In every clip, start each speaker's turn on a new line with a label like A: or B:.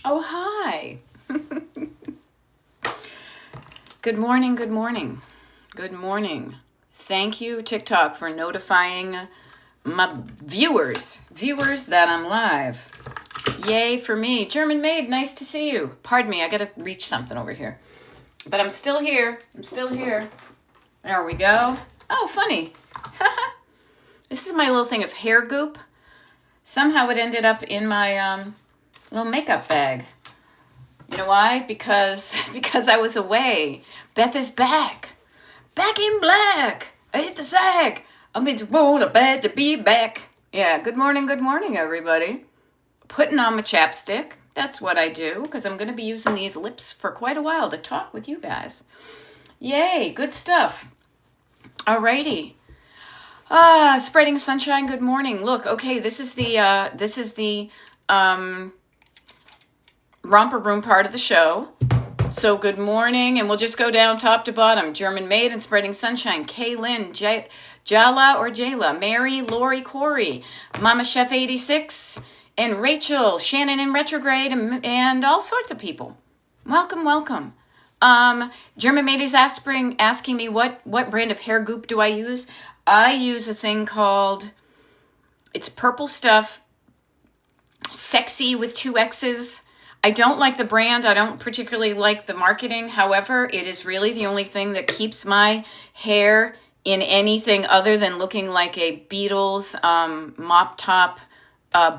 A: Oh, hi. Good morning, good morning, good morning. Thank you, TikTok, for notifying my viewers that I'm live. Yay for me. German Maid, nice to see you. Pardon me, I gotta reach something over here. But I'm still here. There we go. Oh, funny. This is my little thing of hair goop. Somehow it ended up in my little makeup bag. You know why? Because I was away. Beth is back. Back in black. I hit the sack. I'm bad to be back. Yeah, good morning, everybody. Putting on my chapstick. That's what I do, because I'm going to be using these lips for quite a while to talk with you guys. Yay, good stuff. Alrighty. Spreading sunshine, good morning. Look, okay, this is the romper room part of the show. So good morning, and we'll just go down top to bottom. German Maid and Spreading Sunshine, Kaylin, Jala or Jayla, Mary, Lori, Corey, Mama Chef 86, and Rachel, Shannon in retrograde, and all sorts of people. Welcome. German Maid is asking me what brand of hair goop do I use. I use a thing called, it's purple stuff, sexy with 2 X's. I don't like the brand. I don't particularly like the marketing. However, it is really the only thing that keeps my hair in anything other than looking like a Beatles mop top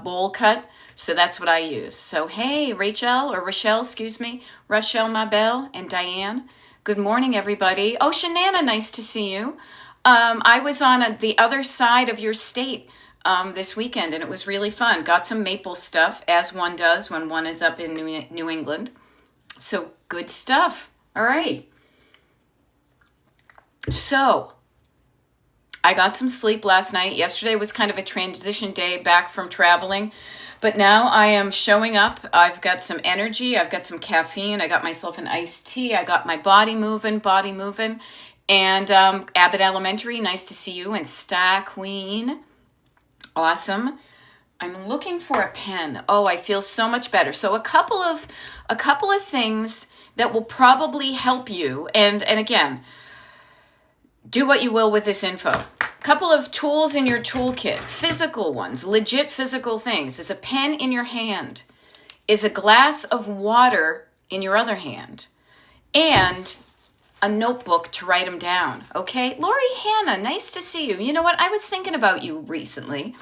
A: bowl cut. So that's what I use. So hey, Rochelle, Mabel, and Diane. Good morning, everybody. Oh, Shanana, nice to see you. I was on the other side of your state this weekend, and it was really fun. Got some maple stuff, as one does when one is up in New England. So good stuff. All right. So I got some sleep last night. Yesterday was kind of a transition day back from traveling, but now I am showing up. I've got some energy. I've got some caffeine. I got myself an iced tea. I got my body moving. And Abbott Elementary, nice to see you. And Star Queen. Awesome. I'm looking for a pen. Oh, I feel so much better. So a couple of things that will probably help you. And again, do what you will with this info. A couple of tools in your toolkit, physical ones, legit physical things. Is a pen in your hand, is a glass of water in your other hand, and a notebook to write them down. Okay, Lori Hannah, nice to see you. You know what? I was thinking about you recently,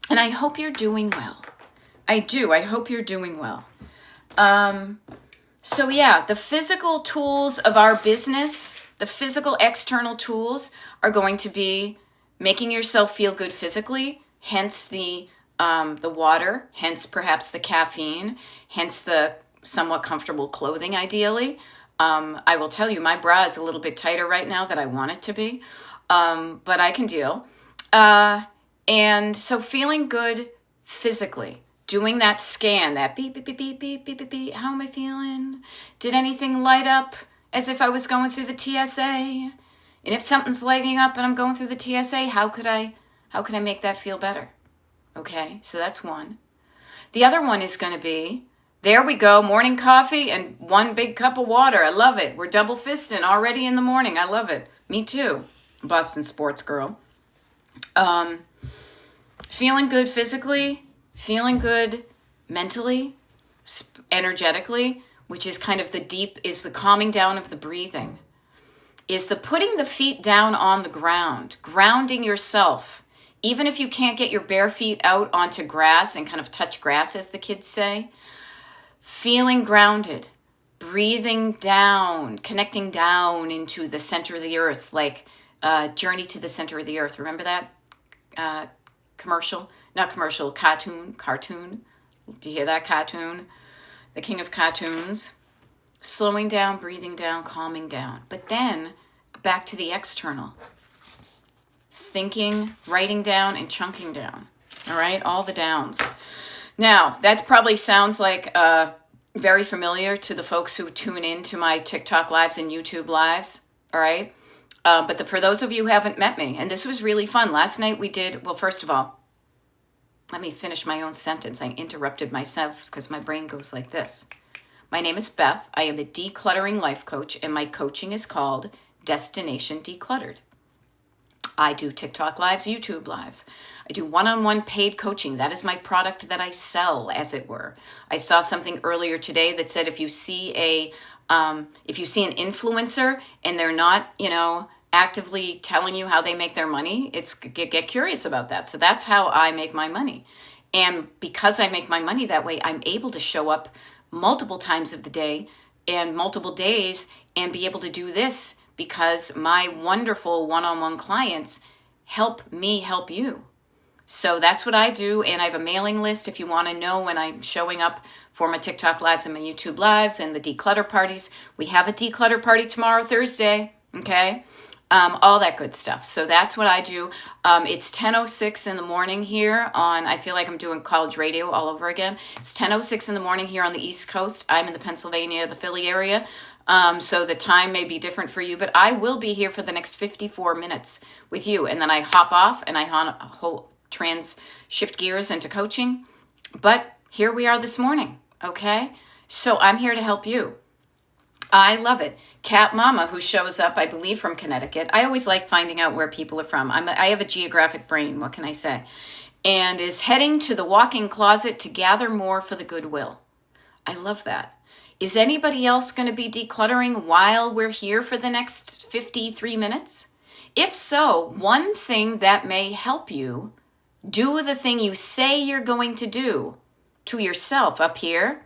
A: and I hope you're doing well. I do. I hope you're doing well. So yeah, the physical tools of our business, the physical external tools are going to be making yourself feel good physically, hence the water, hence perhaps the caffeine, hence the somewhat comfortable clothing ideally. I will tell you, my bra is a little bit tighter right now than I want it to be, but I can deal. And so feeling good physically, doing that scan, that beep, beep, beep, beep, beep, beep, beep, beep. How am I feeling? Did anything light up as if I was going through the TSA? And if something's lighting up and I'm going through the TSA, how could I make that feel better? Okay, so that's one. The other one is going to be, there we go, morning coffee and 1 big cup of water. I love it. We're double fisting already in the morning. I love it. Me too. Boston sports girl. Feeling good physically, feeling good mentally, energetically, which is kind of is the calming down of the breathing, is the putting the feet down on the ground, grounding yourself. Even if you can't get your bare feet out onto grass and kind of touch grass, as the kids say, feeling grounded, breathing down, connecting down into the center of the earth, like Journey to the Center of the Earth. Remember that cartoon? Do you hear that cartoon? The king of cartoons. Slowing down, breathing down, calming down. But then back to the external. Thinking, writing down, and chunking down. All right, all the downs. Now, that probably sounds like very familiar to the folks who tune in to my TikTok lives and YouTube lives, all right? But for those of you who haven't met me, and this was really fun. Last night we did, well, first of all, Let me finish my own sentence. I interrupted myself because my brain goes like this. My name is Beth. I am a decluttering life coach, and my coaching is called Destination Decluttered. I do TikTok lives, YouTube lives. I do one-on-one paid coaching. That is my product that I sell, as it were. I saw something earlier today that said if you see an influencer and they're not, actively telling you how they make their money, it's get curious about that. So that's how I make my money. And because I make my money that way, I'm able to show up multiple times of the day and multiple days and be able to do this because my wonderful one-on-one clients help me help you. So that's what I do. And I have a mailing list if you want to know when I'm showing up for my TikTok lives and my YouTube lives and the declutter parties. We have a declutter party tomorrow, Thursday. Okay. All that good stuff. So that's what I do. It's 10:06 in the morning here I feel like I'm doing college radio all over again. It's 10:06 in the morning here on the East Coast. I'm in the Pennsylvania, the Philly area. So the time may be different for you, but I will be here for the next 54 minutes with you. And then I hop off and I shift gears into coaching. But here we are this morning. Okay. So I'm here to help you. I love it. Cat Mama, who shows up, I believe, from Connecticut. I always like finding out where people are from. I have a geographic brain. What can I say? And is heading to the walk-in closet to gather more for the goodwill. I love that. Is anybody else going to be decluttering while we're here for the next 53 minutes? If so, one thing that may help you do the thing you say you're going to do to yourself up here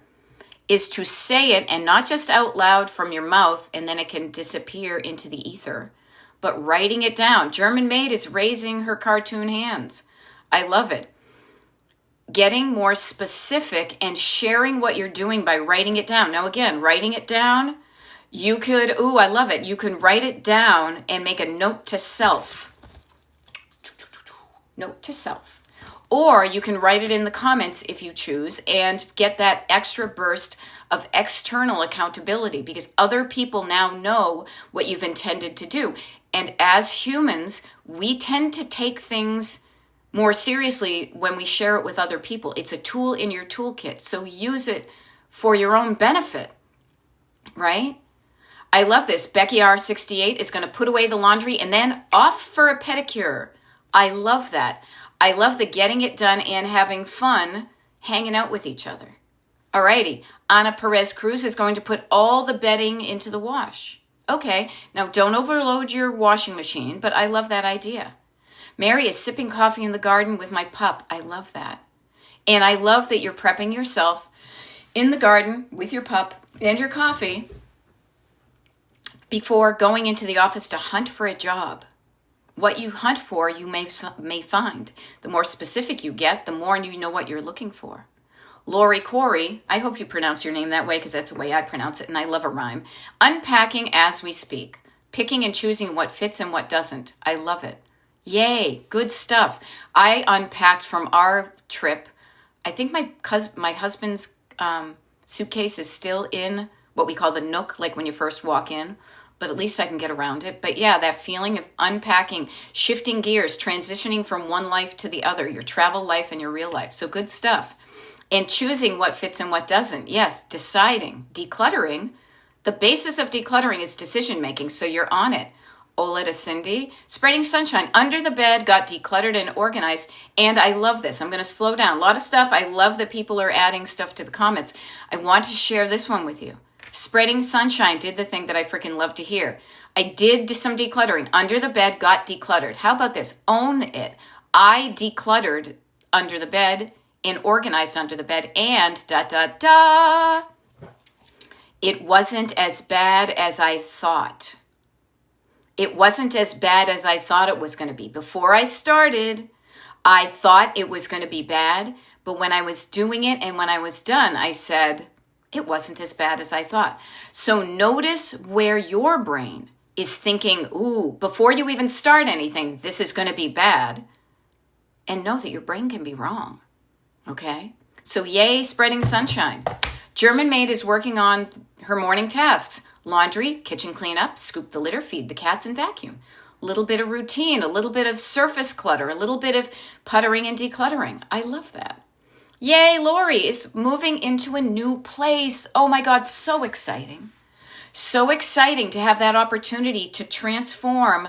A: is to say it, and not just out loud from your mouth and then it can disappear into the ether, but writing it down. German Maid is raising her cartoon hands. I love it. Getting more specific and sharing what you're doing by writing it down. Now again, writing it down, you could, I love it. You can write it down and make a note to self. Note to self. Or you can write it in the comments if you choose and get that extra burst of external accountability because other people now know what you've intended to do. And as humans, we tend to take things more seriously when we share it with other people. It's a tool in your toolkit. So use it for your own benefit, right? I love this. Becky R68 is going to put away the laundry and then off for a pedicure. I love that. I love the getting it done and having fun hanging out with each other. Alrighty, Ana Perez Cruz is going to put all the bedding into the wash. Okay, now don't overload your washing machine, but I love that idea. Mary is sipping coffee in the garden with my pup. I love that. And I love that you're prepping yourself in the garden with your pup and your coffee before going into the office to hunt for a job. What you hunt for, you may find. The more specific you get, the more you know what you're looking for. Lori Corey, I hope you pronounce your name that way because that's the way I pronounce it, and I love a rhyme. Unpacking as we speak. Picking and choosing what fits and what doesn't. I love it. Yay, good stuff. I unpacked from our trip. I think my husband's suitcase is still in what we call the nook, like when you first walk in. But at least I can get around it. But yeah, that feeling of unpacking, shifting gears, transitioning from one life to the other, your travel life and your real life. So good stuff. And choosing what fits and what doesn't. Yes, deciding. Decluttering. The basis of decluttering is decision making. So you're on it. Ola to Cindy. Spreading sunshine. Under the bed got decluttered and organized. And I love this. I'm going to slow down. A lot of stuff. I love that people are adding stuff to the comments. I want to share this one with you. Spreading sunshine did the thing that I freaking love to hear. I did some decluttering. Under the bed got decluttered. How about this? Own it. I decluttered under the bed and organized under the bed and it wasn't as bad as I thought. It wasn't as bad as I thought it was going to be. Before I started, I thought it was going to be bad. But when I was doing it and when I was done, I said, it wasn't as bad as I thought. So notice where your brain is thinking, before you even start anything, this is going to be bad. And know that your brain can be wrong. Okay? So yay, spreading sunshine. German Maid is working on her morning tasks. Laundry, kitchen cleanup, scoop the litter, feed the cats, and vacuum. a little bit of routine, a little bit of surface clutter, a little bit of puttering and decluttering. I love that. Yay, Lori is moving into a new place. Oh my God, so exciting. So exciting to have that opportunity to transform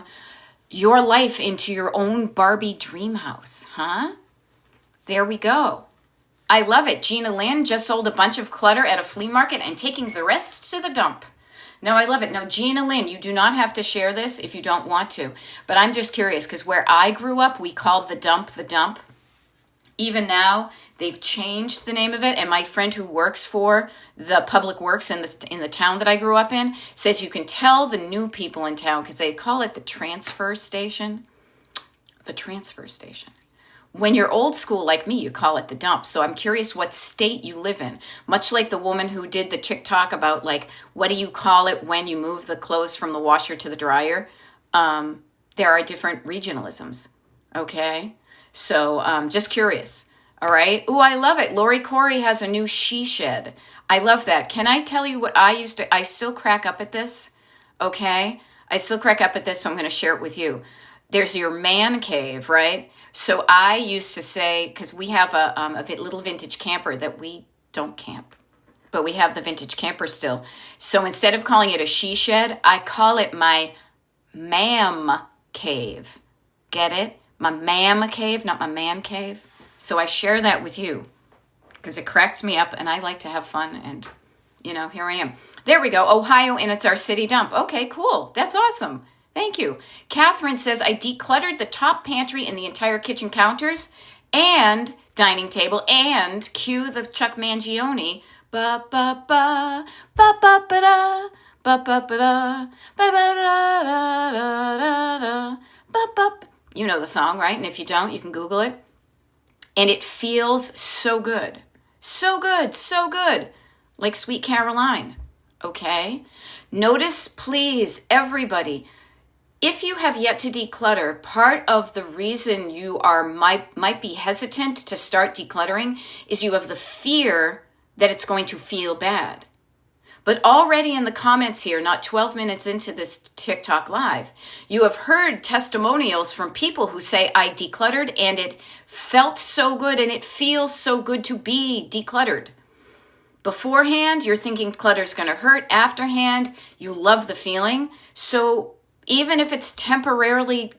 A: your life into your own Barbie dream house, huh? There we go. I love it. Gina Lynn just sold a bunch of clutter at a flea market and taking the rest to the dump. No, I love it. No, Gina Lynn, you do not have to share this if you don't want to. But I'm just curious because where I grew up, we called the dump the dump. Even now, they've changed the name of it. And my friend who works for the public works in the town that I grew up in says you can tell the new people in town because they call it the transfer station. The transfer station. When you're old school like me, you call it the dump. So I'm curious what state you live in. Much like the woman who did the TikTok about like, what do you call it when you move the clothes from the washer to the dryer? There are different regionalisms. Okay. So just curious. All right. Ooh, I love it. Lori Corey has a new she shed. I love that. Can I tell you what I still crack up at this. Okay. I still crack up at this. So I'm going to share it with you. There's your man cave, right? So I used to say, because we have a little vintage camper that we don't camp, but we have the vintage camper still. So instead of calling it a she shed, I call it my ma'am cave. Get it? My ma'am cave, not my man cave. So I share that with you because it cracks me up and I like to have fun. And, here I am. There we go. Ohio, and it's our city dump. Okay, cool. That's awesome. Thank you. Catherine says, I decluttered the top pantry and the entire kitchen counters and dining table and cue the Chuck Mangione. Ba ba ba ba ba ba da ba ba ba da ba ba da da da da ba ba. You know the song, right? And if you don't, you can Google it. And it feels so good. So good, so good. Like Sweet Caroline. Okay? Notice, please, everybody, if you have yet to declutter, part of the reason you might be hesitant to start decluttering is you have the fear that it's going to feel bad. But already in the comments here, not 12 minutes into this TikTok live, you have heard testimonials from people who say, I decluttered and it felt so good and it feels so good to be decluttered. Beforehand, you're thinking clutter's going to hurt. Afterhand, you love the feeling. So even if it's temporarily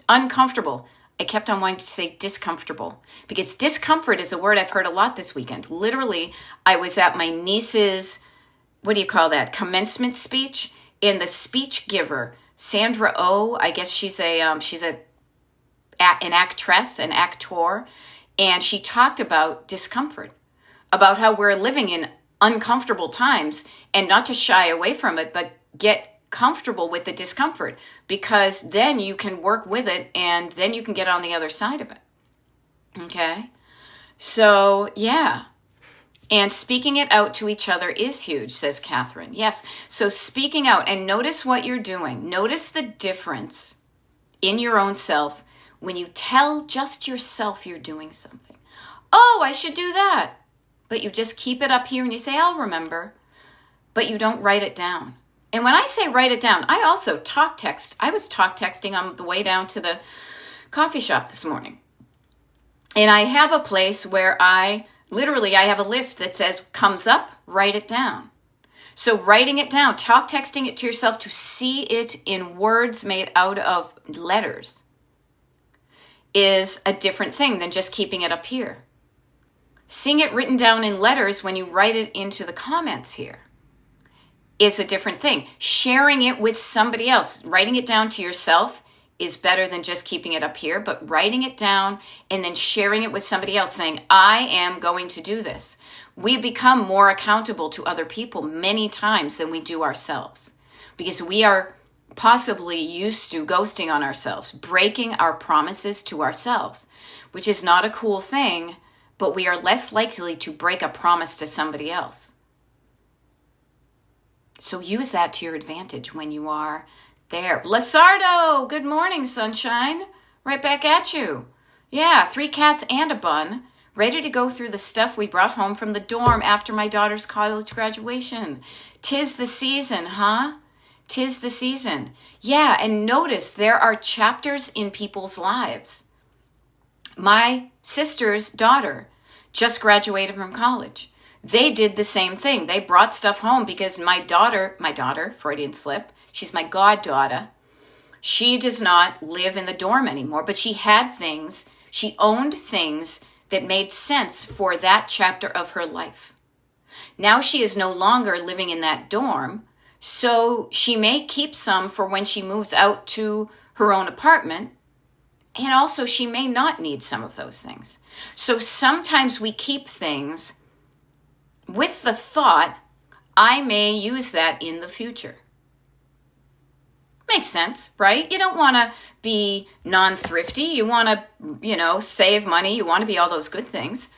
A: uncomfortable, I kept on wanting to say discomfortable because discomfort is a word I've heard a lot this weekend. Literally, I was at my niece's, commencement speech, and the speech giver, Sandra Oh, I guess she's an actress, an actor, and she talked about discomfort, about how we're living in uncomfortable times and not to shy away from it, but get comfortable with the discomfort because then you can work with it and then you can get on the other side of it. Okay? So, yeah. And speaking it out to each other is huge, says Catherine. Yes. So speaking out, and notice what you're doing. Notice the difference in your own self when you tell just yourself you're doing something. Oh, I should do that. But you just keep it up here and you say, I'll remember. But you don't write it down. And when I say write it down, I also talk text. I was talk texting on the way down to the coffee shop this morning. And I have a place where I have a list that says, comes up, write it down. So writing it down, talk texting it to yourself to see it in words made out of letters is a different thing than just keeping it up here. Seeing it written down in letters when you write it into the comments here is a different thing. Sharing it with somebody else, writing it down to yourself is better than just keeping it up here, but writing it down and then sharing it with somebody else saying, I am going to do this. We become more accountable to other people many times than we do ourselves because we are possibly used to ghosting on ourselves, breaking our promises to ourselves, which is not a cool thing, but we are less likely to break a promise to somebody else. So use that to your advantage when you are there. Lasardo, good morning, sunshine. Right back at you. Yeah, 3 cats and a bun. Ready to go through the stuff we brought home from the dorm after my daughter's college graduation. 'Tis the season, huh? 'Tis the season. Yeah, and notice there are chapters in people's lives. My sister's daughter just graduated from college. They did the same thing. They brought stuff home because my daughter, Freudian slip, she's my goddaughter. She does not live in the dorm anymore, but she had things, she owned things that made sense for that chapter of her life. Now she is no longer living in that dorm, so she may keep some for when she moves out to her own apartment, and also she may not need some of those things. So sometimes we keep things with the thought, I may use that in the future. Makes sense, right? You don't want to be non-thrifty. You want to, save money. You want to be all those good things.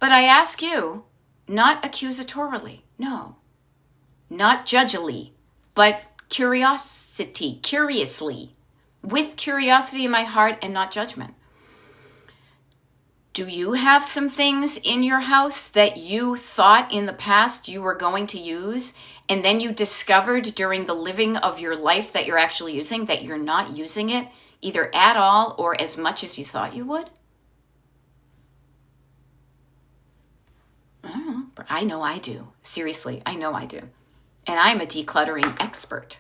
A: But I ask you, not accusatorily, no, not judgily, but curiously, with curiosity in my heart and not judgment. Do you have some things in your house that you thought in the past you were going to use, and then you discovered during the living of your life that you're actually using, that you're not using it either at all or as much as you thought you would? I don't know. I know I do. Seriously, I know I do. And I'm a decluttering expert.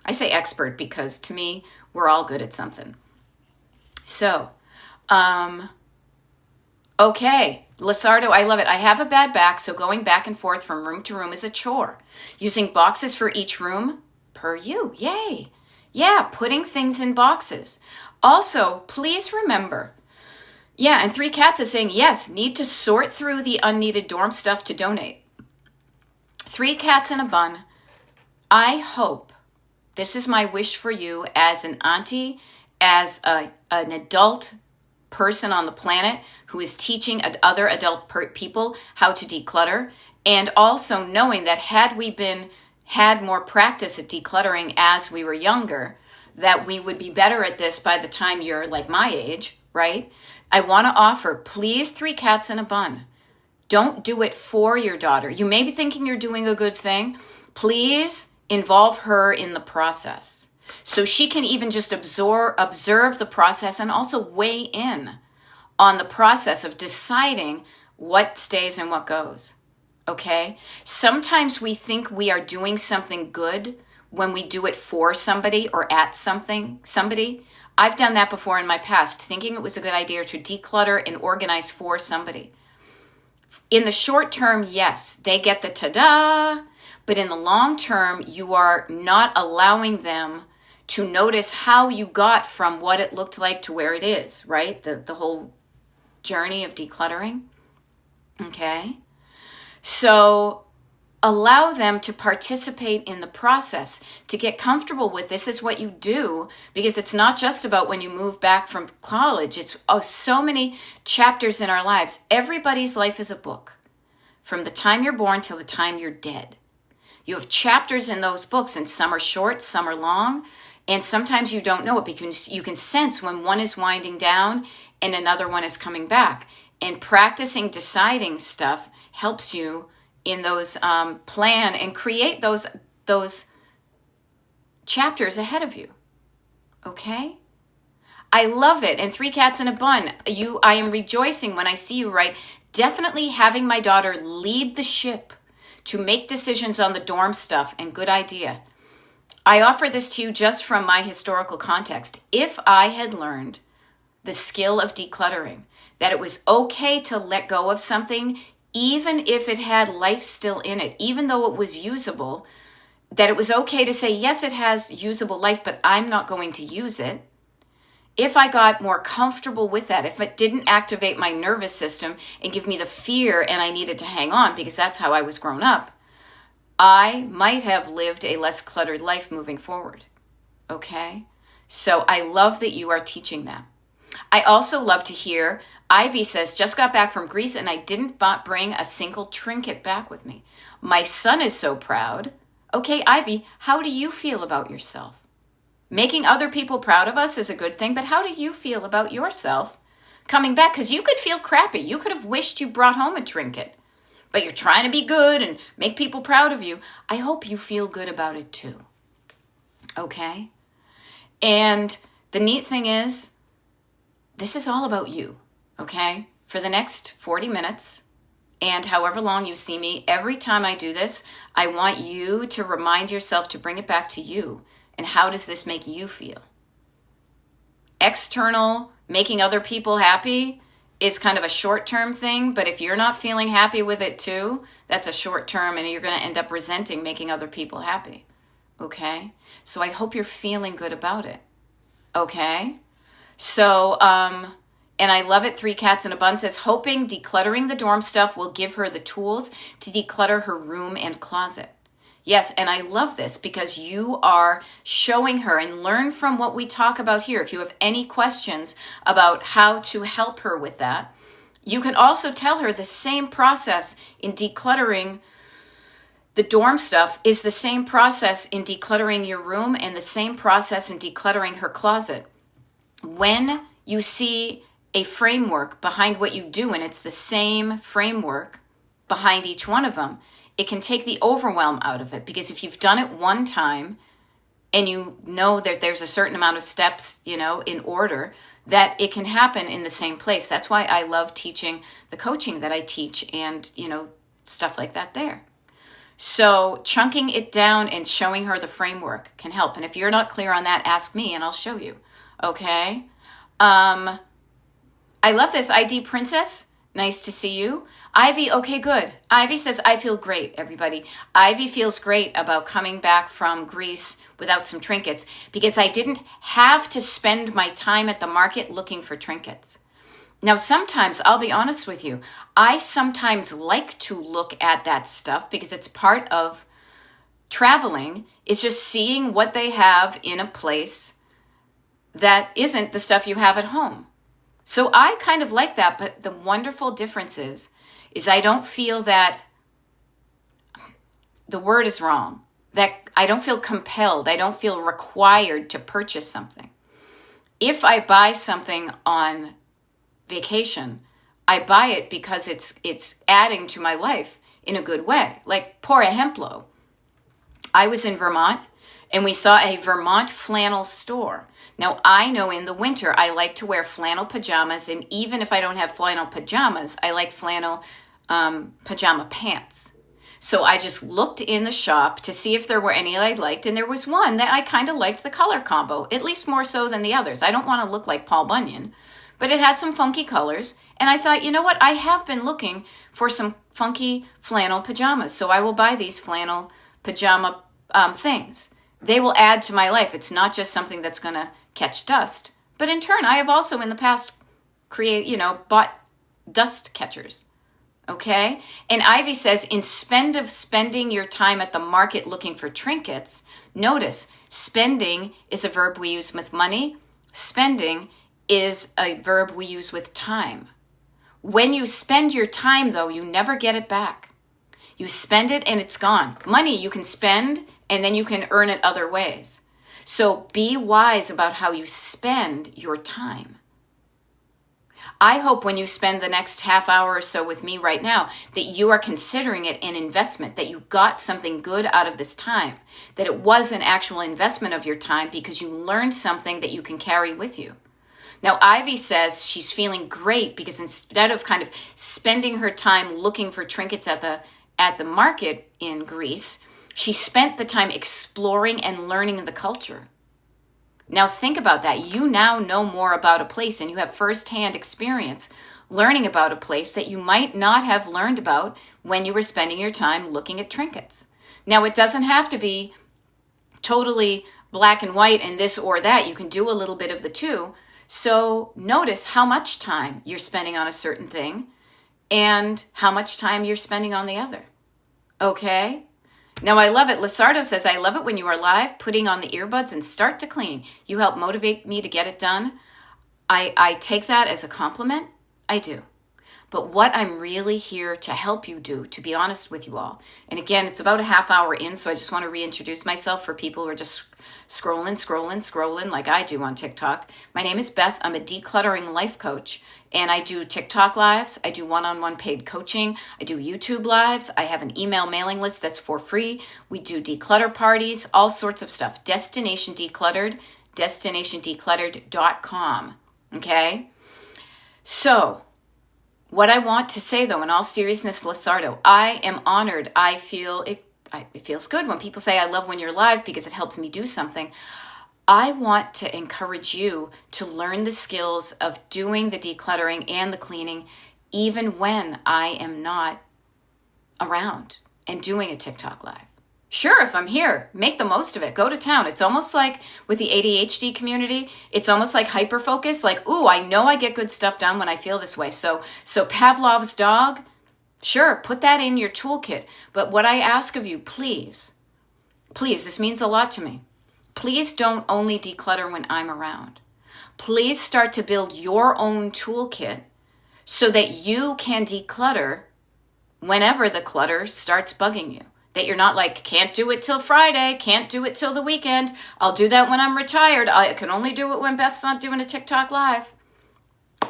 A: I say expert because to me, we're all good at something. So, okay, Lasardo, I love it. I have a bad back, so going back and forth from room to room is a chore. Using boxes for each room, per you. Yay. Yeah, putting things in boxes. Also, please remember, yeah, and 3 Cats is saying, yes, need to sort through the unneeded dorm stuff to donate. 3 Cats in a Bun, I hope, this is my wish for you as an auntie, as an adult person on the planet who is teaching other adult people how to declutter, and also knowing that had we had more practice at decluttering as we were younger, that we would be better at this by the time you're like my age, right? I want to offer, please, 3 Cats in a Bun. Don't do it for your daughter. You may be thinking you're doing a good thing. Please involve her in the process so she can even just observe the process and also weigh in on the process of deciding what stays and what goes. Okay? Sometimes we think we are doing something good when we do it for somebody or at somebody. I've done that before in my past, thinking it was a good idea to declutter and organize for somebody. In the short term, yes, they get the ta-da, but in the long term, you are not allowing them to notice how you got from what it looked like to where it is, right? The whole journey of decluttering. Okay? So allow them to participate in the process, to get comfortable with this is what you do, because it's not just about when you move back from college. It's so many chapters in our lives. Everybody's life is a book from the time you're born till the time you're dead. You have chapters in those books, and some are short, some are long, and sometimes you don't know it because you can sense when one is winding down and another one is coming back. And practicing deciding stuff helps you in those plan and create those chapters ahead of you. Okay? I love it. And 3 Cats in a Bun, I am rejoicing when I see you write, definitely having my daughter lead the ship to make decisions on the dorm stuff, and good idea. I offer this to you just from my historical context. If I had learned the skill of decluttering, that it was okay to let go of something, even if it had life still in it, even though it was usable, that it was okay to say, yes, it has usable life, but I'm not going to use it. If I got more comfortable with that, if it didn't activate my nervous system and give me the fear and I needed to hang on because that's how I was grown up, I might have lived a less cluttered life moving forward. Okay? So I love that you are teaching that. I also love to hear, Ivy says, just got back from Greece and I didn't bring a single trinket back with me. My son is so proud. Okay, Ivy, how do you feel about yourself? Making other people proud of us is a good thing, but how do you feel about yourself coming back? Because you could feel crappy. You could have wished you brought home a trinket, but you're trying to be good and make people proud of you. I hope you feel good about it too. Okay? And the neat thing is, this is all about you. Okay? For the next 40 minutes, and however long you see me, every time I do this, I want you to remind yourself to bring it back to you. And how does this make you feel? External, making other people happy, is kind of a short-term thing, but if you're not feeling happy with it too, that's a short-term, and you're going to end up resenting making other people happy. Okay? So I hope you're feeling good about it. Okay? So, and I love it. 3 Cats in a Bun says, hoping decluttering the dorm stuff will give her the tools to declutter her room and closet. Yes, and I love this because you are showing her, and learn from what we talk about here. If you have any questions about how to help her with that, you can also tell her the same process in decluttering the dorm stuff is the same process in decluttering your room and the same process in decluttering her closet. When you see a framework behind what you do, and it's the same framework behind each one of them, it can take the overwhelm out of it. Because if you've done it one time and you know that there's a certain amount of steps, in order, that it can happen in the same place. That's why I love teaching the coaching that I teach and, stuff like that there. So chunking it down and showing her the framework can help. And if you're not clear on that, ask me and I'll show you. Okay? I love this. ID Princess. Nice to see you. Ivy, okay, good. Ivy says, I feel great, everybody. Ivy feels great about coming back from Greece without some trinkets because I didn't have to spend my time at the market looking for trinkets. Now, sometimes, I'll be honest with you, I sometimes like to look at that stuff because it's part of traveling, is just seeing what they have in a place that isn't the stuff you have at home. So I kind of like that, but the wonderful difference is I don't feel that, the word is wrong, that I don't feel compelled, I don't feel required to purchase something. If I buy something on vacation, I buy it because it's adding to my life in a good way. Like, por ejemplo, I was in Vermont and we saw a Vermont flannel store. Now, I know in the winter, I like to wear flannel pajamas, and even if I don't have flannel pajamas, I like flannel pajama pants. So I just looked in the shop to see if there were any I liked, and there was one that I kind of liked the color combo, at least more so than the others. I don't want to look like Paul Bunyan, but it had some funky colors, and I thought, you know what? I have been looking for some funky flannel pajamas, so I will buy these flannel pajama things. They will add to my life. It's not just something that's going to catch dust. But in turn, I have also in the past bought dust catchers. Okay? And Ivy says, instead of spending your time at the market looking for trinkets, notice spending is a verb we use with money. Spending is a verb we use with time. When you spend your time, though, you never get it back. You spend it and it's gone. Money you can spend and then you can earn it other ways. So be wise about how you spend your time. I hope when you spend the next half hour or so with me right now that you are considering it an investment, that you got something good out of this time, that it was an actual investment of your time because you learned something that you can carry with you. Now, Ivy says she's feeling great because instead of kind of spending her time looking for trinkets at the market in Greece, she spent the time exploring and learning the culture. Now think about that. You now know more about a place and you have firsthand experience learning about a place that you might not have learned about when you were spending your time looking at trinkets. Now, it doesn't have to be totally black and white and this or that. You can do a little bit of the two. So notice how much time you're spending on a certain thing and how much time you're spending on the other. Okay? Now, I love it. Lizardo says, I love it when you are live, putting on the earbuds and start to clean. You help motivate me to get it done. I take that as a compliment. I do. But what I'm really here to help you do, to be honest with you all, and again, it's about a half hour in, so I just want to reintroduce myself for people who are just scrolling like I do on TikTok. My name is Beth. I'm a decluttering life coach, And I do TikTok lives. I do one-on-one paid coaching. I do YouTube lives. I have an email mailing list that's for free. We do declutter parties, all sorts of stuff. Destination Decluttered, destinationdecluttered.com. Okay? So, what I want to say, though, in all seriousness, Lizardo, I am honored. I feel it feels good when people say, I love when you're live because it helps me do something. I want to encourage you to learn the skills of doing the decluttering and the cleaning, even when I am not around and doing a TikTok live. Sure, if I'm here, make the most of it. Go to town. It's almost like with the ADHD community, it's almost like hyper-focus. Like, ooh, I know I get good stuff done when I feel this way. So Pavlov's dog, sure, put that in your toolkit. But what I ask of you, please, this means a lot to me. Please don't only declutter when I'm around. Please start to build your own toolkit so that you can declutter whenever the clutter starts bugging you. That you're not like, can't do it till Friday, can't do it till the weekend. I'll do that when I'm retired. I can only do it when Beth's not doing a TikTok live.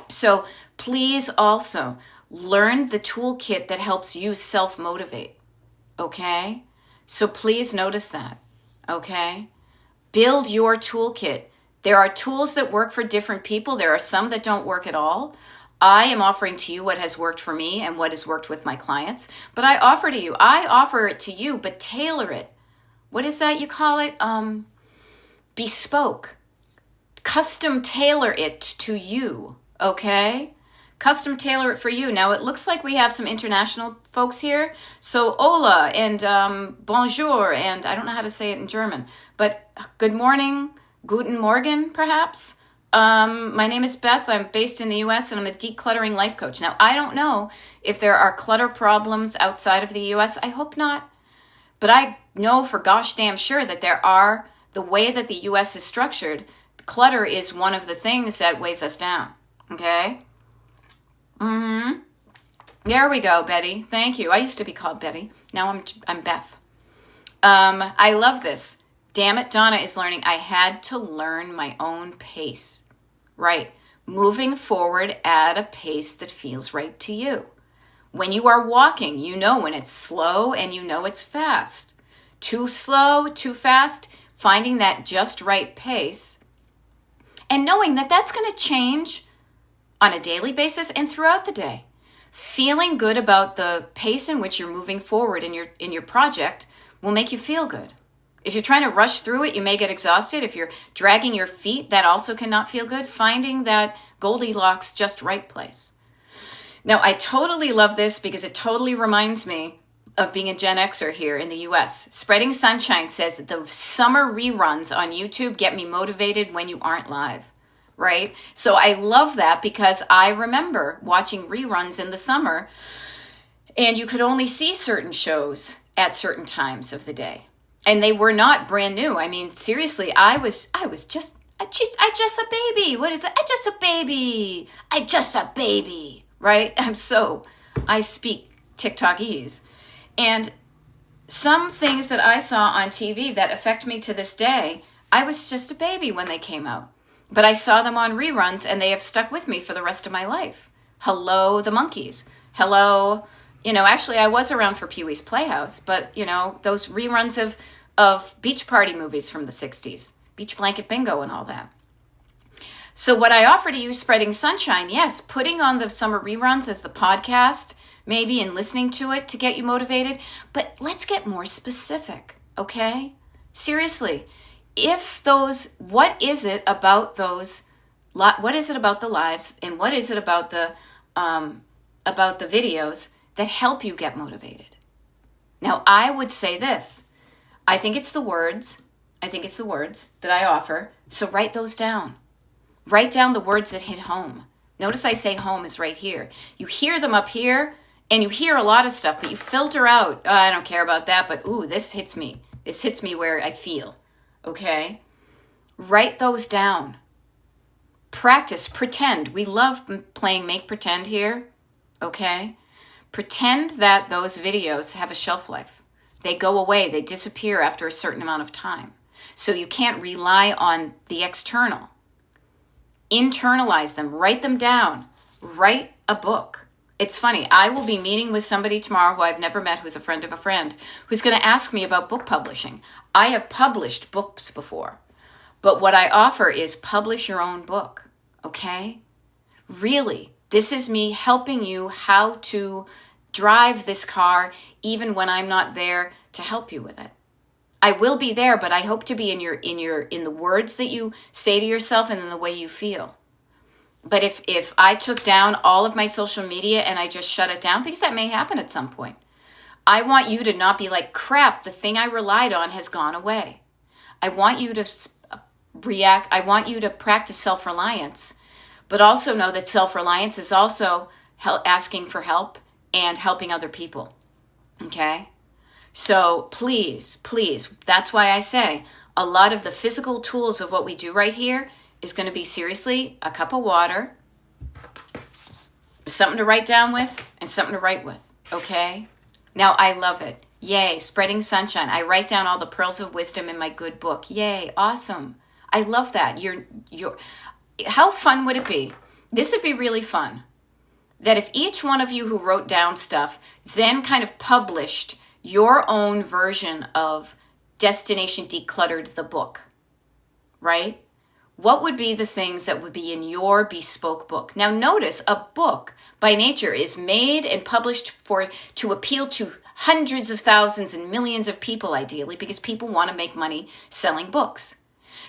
A: So please also learn the toolkit that helps you self-motivate, okay? So please notice that, okay? Build your toolkit. There are tools that work for different people. There are some that don't work at all. I am offering to you what has worked for me and what has worked with my clients. But I offer it to you, but tailor it. What is that you call it? Bespoke. Custom tailor it to you, okay? Custom tailor it for you. Now, it looks like we have some international folks here. So, hola and bonjour, and I don't know how to say it in German, but good morning, guten Morgen, perhaps. My name is Beth. I'm based in the US and I'm a decluttering life coach. Now, I don't know if there are clutter problems outside of the US. I hope not. But I know for gosh damn sure that there are. The way that the US is structured, clutter is one of the things that weighs us down. Okay? There we go, Betty. Thank you. I used to be called Betty. Now I'm Beth. I love this. Damn it, Donna is learning. I had to learn my own pace. Right. Moving forward at a pace that feels right to you. When you are walking, you know when it's slow and you know it's fast. Too slow, too fast, finding that just right pace. And knowing that that's going to change on a daily basis and throughout the day. Feeling good about the pace in which you're moving forward in your project will make you feel good. If you're trying to rush through it, you may get exhausted. If you're dragging your feet, that also cannot feel good. Finding that Goldilocks just right place. Now, I totally love this because it totally reminds me of being a Gen Xer here in the US. Spreading Sunshine says that the summer reruns on YouTube get me motivated when you aren't live, right? So I love that because I remember watching reruns in the summer and you could only see certain shows at certain times of the day. And they were not brand new. I mean, seriously, I just a baby. What is it? I just a baby, right? I speak TikTokese. And some things that I saw on TV that affect me to this day, I was just a baby when they came out. But I saw them on reruns and they have stuck with me for the rest of my life. Hello, the Monkees. Hello, actually I was around for Pee-wee's Playhouse, but those reruns of beach party movies from the 60s, Beach Blanket Bingo and all that. So what I offer to you, Spreading Sunshine, yes, putting on the summer reruns as the podcast, maybe, and listening to it to get you motivated. But let's get more specific, okay? Seriously, what is it about the lives and what is it about the videos that help you get motivated? Now, I would say this. I think it's the words that I offer. So write those down. Write down the words that hit home. Notice I say home is right here. You hear them up here and you hear a lot of stuff, but you filter out, oh, I don't care about that, but ooh, this hits me. This hits me where I feel. Okay? Write those down. Practice, pretend. We love playing make pretend here. Okay? Pretend that those videos have a shelf life. They go away. They disappear after a certain amount of time. So you can't rely on the external. Internalize them. Write them down. Write a book. It's funny. I will be meeting with somebody tomorrow who I've never met, who's a friend of a friend, who's going to ask me about book publishing. I have published books before, but what I offer is publish your own book. Okay? Really, this is me helping you how to drive this car even when I'm not there to help you with it. I will be there, but I hope to be in the words that you say to yourself and in the way you feel. But if I took down all of my social media and I just shut it down, because that may happen at some point, I want you to not be like, crap, the thing I relied on has gone away. I want you to react. I want you to practice self-reliance, but also know that self-reliance is also asking for help and helping other people. Okay? So please, that's why I say a lot of the physical tools of what we do right here is going to be seriously a cup of water, something to write down with, and something to write with. Okay? Now, I love it. Yay, spreading sunshine. I write down all the pearls of wisdom in my good book. Yay, awesome. I love that. How fun would it be? This would be really fun. That if each one of you who wrote down stuff then kind of published your own version of Destination Decluttered, the book, right? What would be the things that would be in your bespoke book? Now notice, a book by nature is made and published to appeal to hundreds of thousands and millions of people, ideally, because people want to make money selling books.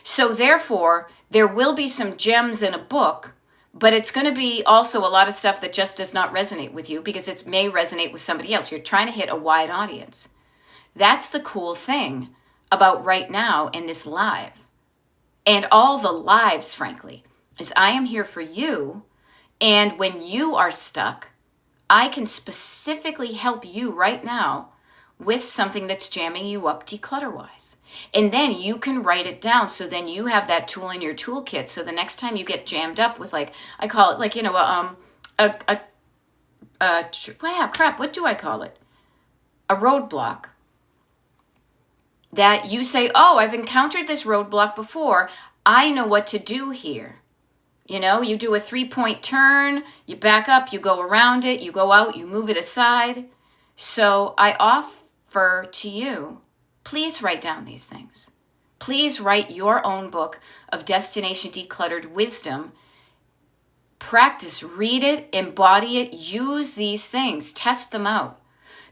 A: So therefore, there will be some gems in a book, but it's going to be also a lot of stuff that just does not resonate with you because it may resonate with somebody else. You're trying to hit a wide audience. That's the cool thing about right now in this live. And all the lives, frankly, is I am here for you. And when you are stuck, I can specifically help you right now with something that's jamming you up declutter-wise. And then you can write it down. So then you have that tool in your toolkit. So the next time you get jammed up with, like, I call it like, what do I call it? A roadblock. That you say, oh, I've encountered this roadblock before. I know what to do here. You know, you do a 3-point turn, you back up, you go around it, you go out, you move it aside. So I offer to you, please write down these things. Please write your own book of Destination Decluttered Wisdom. Practice, read it, embody it, use these things, test them out.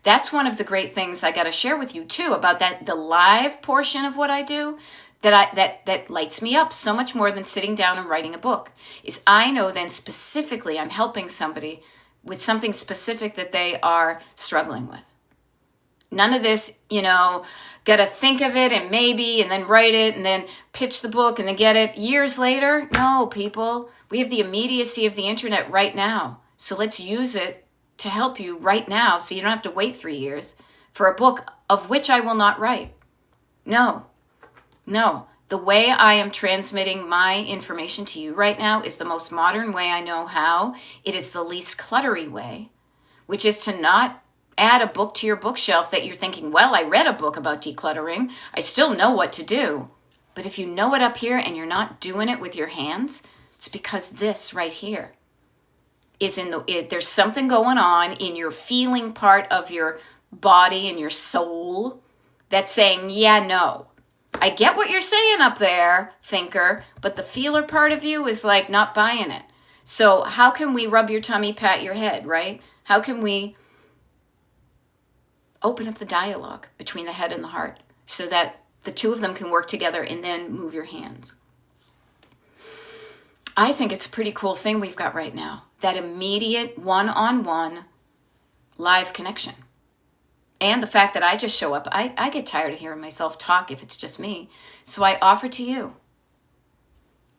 A: That's one of the great things I got to share with you too about that, the live portion of what I do that lights me up so much more than sitting down and writing a book is I know then specifically I'm helping somebody with something specific that they are struggling with. None of this, got to think of it and maybe, and then write it and then pitch the book and then get it years later. No, people, we have the immediacy of the internet right now. So let's use it to help you right now so you don't have to wait 3 years for a book of which I will not write. No. The way I am transmitting my information to you right now is the most modern way I know how. It is the least cluttery way, which is to not add a book to your bookshelf that you're thinking, well, I read a book about decluttering. I still know what to do. But if you know it up here and you're not doing it with your hands, it's because this right here is there's something going on in your feeling part of your body and your soul that's saying, yeah, no. I get what you're saying up there, thinker, but the feeler part of you is like not buying it. So how can we rub your tummy, pat your head, right? How can we open up the dialogue between the head and the heart so that the two of them can work together and then move your hands? I think it's a pretty cool thing we've got right now. That immediate one-on-one live connection. And the fact that I just show up, I get tired of hearing myself talk if it's just me. So I offer to you,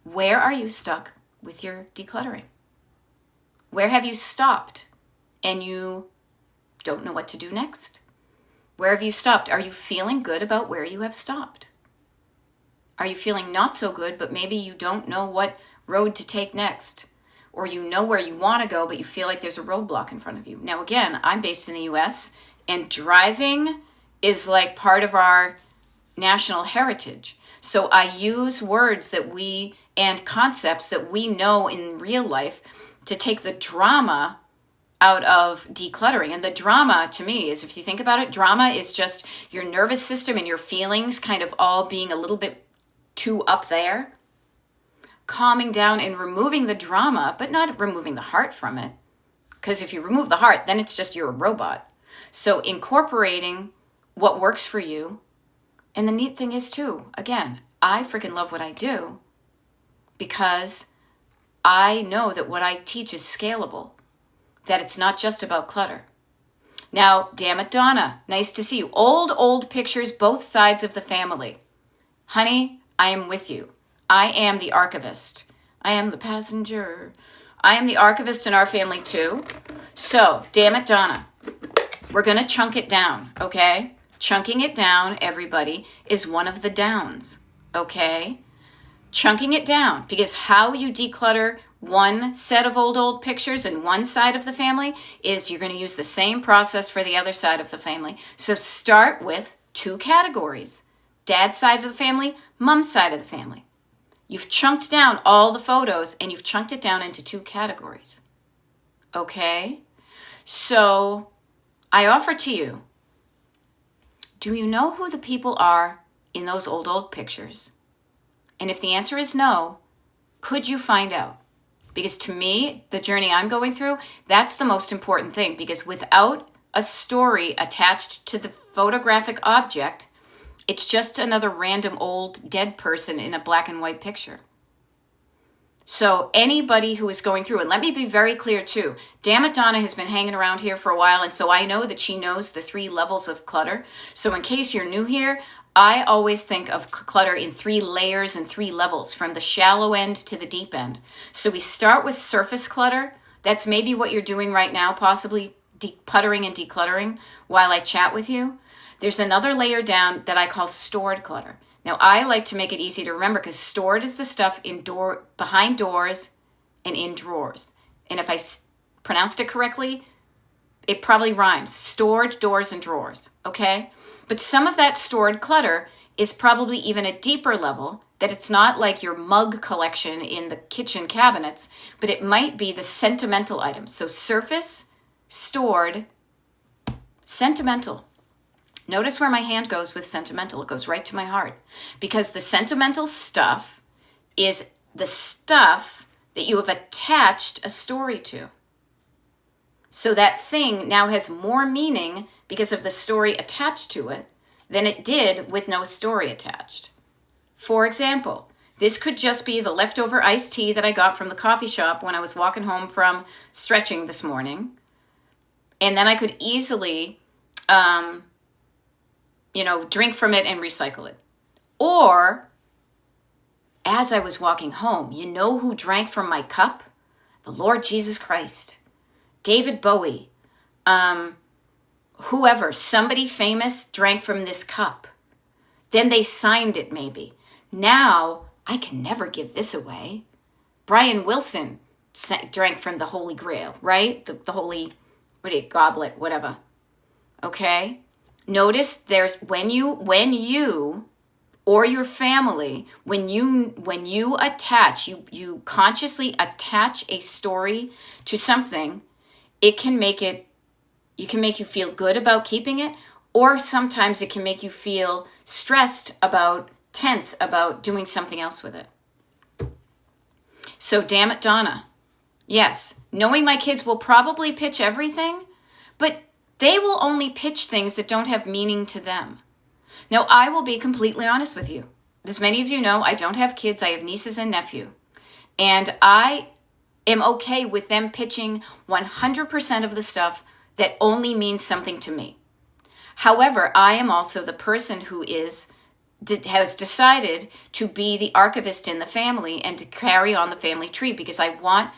A: where are you stuck with your decluttering? Where have you stopped and you don't know what to do next? Where have you stopped? Are you feeling good about where you have stopped? Are you feeling not so good, but maybe you don't know what road to take next? Or you know where you want to go, but you feel like there's a roadblock in front of you. Now, again, I'm based in the U.S., and driving is like part of our national heritage. So I use words and concepts that we know in real life to take the drama out of decluttering. And the drama, to me, is, if you think about it, drama is just your nervous system and your feelings kind of all being a little bit too up there. Calming down and removing the drama, but not removing the heart from it. Because if you remove the heart, then it's just you're a robot. So incorporating what works for you. And the neat thing is too, again, I freaking love what I do because I know that what I teach is scalable, that it's not just about clutter. Now, damn it, Donna, nice to see you. Old pictures, both sides of the family. Honey, I am with you. I am the archivist. I am the passenger. I am the archivist in our family too. So, damn it, Donna, we're going to chunk it down, okay? Chunking it down, everybody, is one of the downs, okay? Chunking it down, because how you declutter one set of old pictures in one side of the family is you're going to use the same process for the other side of the family. So start with 2 categories. Dad's side of the family, mom's side of the family. You've chunked down all the photos and you've chunked it down into 2 categories. Okay? So I offer to you, do you know who the people are in those old pictures? And if the answer is no, could you find out? Because to me, the journey I'm going through, that's the most important thing. Because without a story attached to the photographic object, it's just another random old dead person in a black and white picture. So anybody who is going through, and let me be very clear too, Damn It Donna has been hanging around here for a while, and so I know that she knows the 3 levels of clutter. So in case you're new here, I always think of clutter in 3 layers and 3 levels, from the shallow end to the deep end. So we start with surface clutter. That's maybe what you're doing right now, possibly puttering and decluttering while I chat with you. There's another layer down that I call stored clutter. Now, I like to make it easy to remember because stored is the stuff behind doors and in drawers. And if I pronounced it correctly, it probably rhymes. Stored doors and drawers, okay? But some of that stored clutter is probably even a deeper level, that it's not like your mug collection in the kitchen cabinets, but it might be the sentimental items. So surface, stored, sentimental. Notice where my hand goes with sentimental. It goes right to my heart. Because the sentimental stuff is the stuff that you have attached a story to. So that thing now has more meaning because of the story attached to it than it did with no story attached. For example, this could just be the leftover iced tea that I got from the coffee shop when I was walking home from stretching this morning. And then I could easily drink from it and recycle it. Or, as I was walking home, you know who drank from my cup? The Lord Jesus Christ. David Bowie. Whoever, somebody famous drank from this cup. Then they signed it maybe. Now, I can never give this away. Brian Wilson drank from the Holy Grail, right? The holy, goblet, whatever. Okay? Notice there's when you or your family, when you attach, you consciously attach a story to something, it can make you feel good about keeping it, or sometimes it can make you feel tense about doing something else with it. So damn it, Donna. Yes, knowing my kids will probably pitch everything, but they will only pitch things that don't have meaning to them. Now, I will be completely honest with you. As many of you know, I don't have kids. I have nieces and nephew. And I am okay with them pitching 100% of the stuff that only means something to me. However, I am also the person who has decided to be the archivist in the family and to carry on the family tree, because I want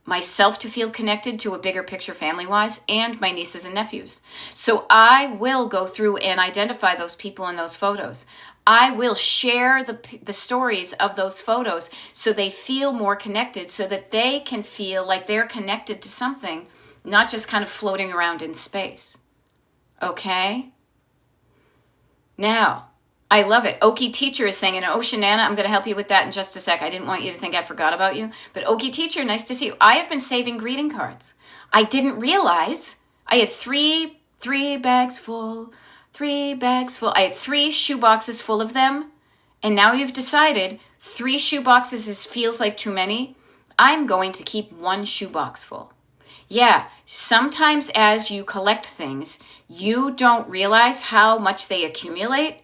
A: myself to feel connected to a bigger picture family-wise, and my nieces and nephews. So I will go through and identify those people in those photos. I will share the stories of those photos so they feel more connected, so that they can feel like they're connected to something, not just kind of floating around in space. Okay? Now, I love it. Okie Teacher is saying, and Oceanana, I'm going to help you with that in just a sec. I didn't want you to think I forgot about you. But Okie Teacher, nice to see you. I have been saving greeting cards. I didn't realize I had three bags full. I had 3 shoe boxes full of them. And now you've decided 3 shoe boxes feels like too many. I'm going to keep 1 shoe box full. Yeah, sometimes as you collect things, you don't realize how much they accumulate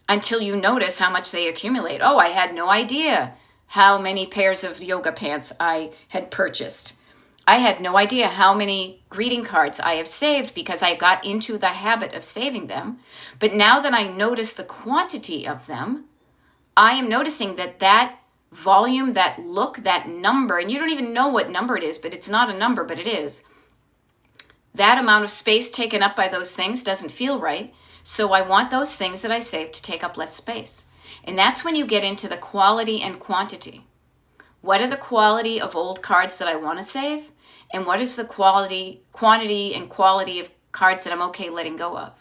A: until you notice how much they accumulate. Oh, I had no idea how many pairs of yoga pants I had purchased. I had no idea how many greeting cards I have saved because I got into the habit of saving them. But now that I notice the quantity of them, I am noticing that volume, that look, that number, and you don't even know what number it is, but it's not a number, but it is. That amount of space taken up by those things doesn't feel right. So I want those things that I saved to take up less space. And that's when you get into the quality and quantity. What are the quality of old cards that I want to save? And what is the quantity and quality of cards that I'm okay letting go of?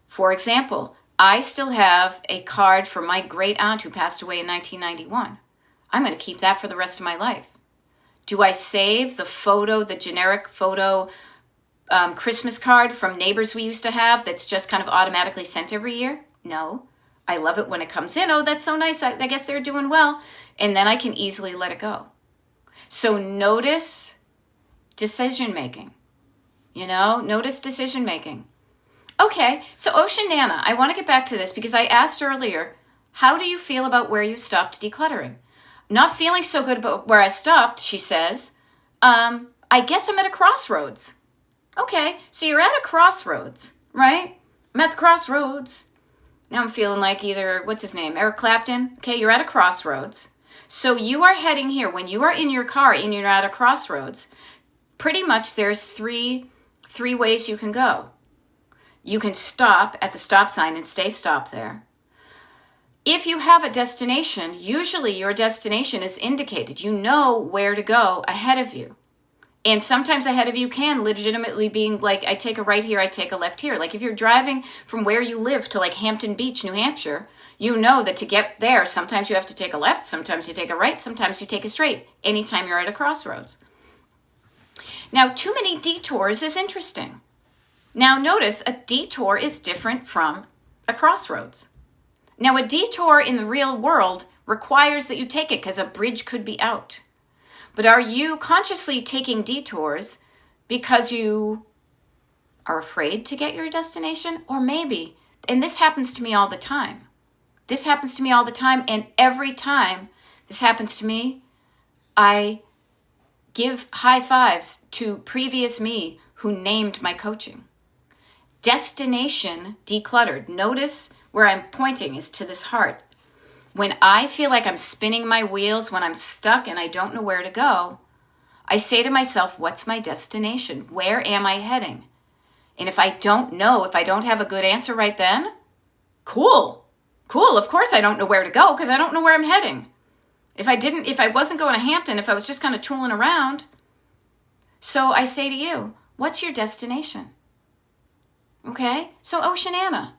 A: For example, I still have a card from my great aunt who passed away in 1991. I'm going to keep that for the rest of my life. Do I save the photo, the generic photo Christmas card from neighbors we used to have that's just kind of automatically sent every year? No. I love it when it comes in. Oh, that's so nice. I guess they're doing well. And then I can easily let it go. So notice decision making. Notice decision making. Okay, so Oceanana, I want to get back to this because I asked earlier, how do you feel about where you stopped decluttering? Not feeling so good about where I stopped, she says. I guess I'm at a crossroads. Okay, so you're at a crossroads, right? I'm at the crossroads. Now I'm feeling like either, what's his name, Eric Clapton? Okay, you're at a crossroads. So you are heading here. When you are in your car and you're at a crossroads, pretty much there's three ways you can go. You can stop at the stop sign and stay stopped there. If you have a destination, usually your destination is indicated. You know where to go ahead of you. And sometimes ahead of you can legitimately being like, I take a right here, I take a left here. Like if you're driving from where you live to like Hampton Beach, New Hampshire, you know that to get there, sometimes you have to take a left, sometimes you take a right, sometimes you take a straight, anytime you're at a crossroads. Now, too many detours is interesting. Now notice a detour is different from a crossroads. Now a detour in the real world requires that you take it because a bridge could be out. But are you consciously taking detours because you are afraid to get your destination? Or maybe, and this happens to me all the time. And every time this happens to me, I give high fives to previous me who named my coaching. Destination decluttered. Notice where I'm pointing is to this heart. When I feel like I'm spinning my wheels, when I'm stuck and I don't know where to go, I say to myself, what's my destination? Where am I heading? And if I don't know, if I don't have a good answer right then, cool. Of course I don't know where to go because I don't know where I'm heading. If I wasn't going to Hampton, if I was just kind of tooling around. So I say to you, what's your destination? Okay, so Oceanana,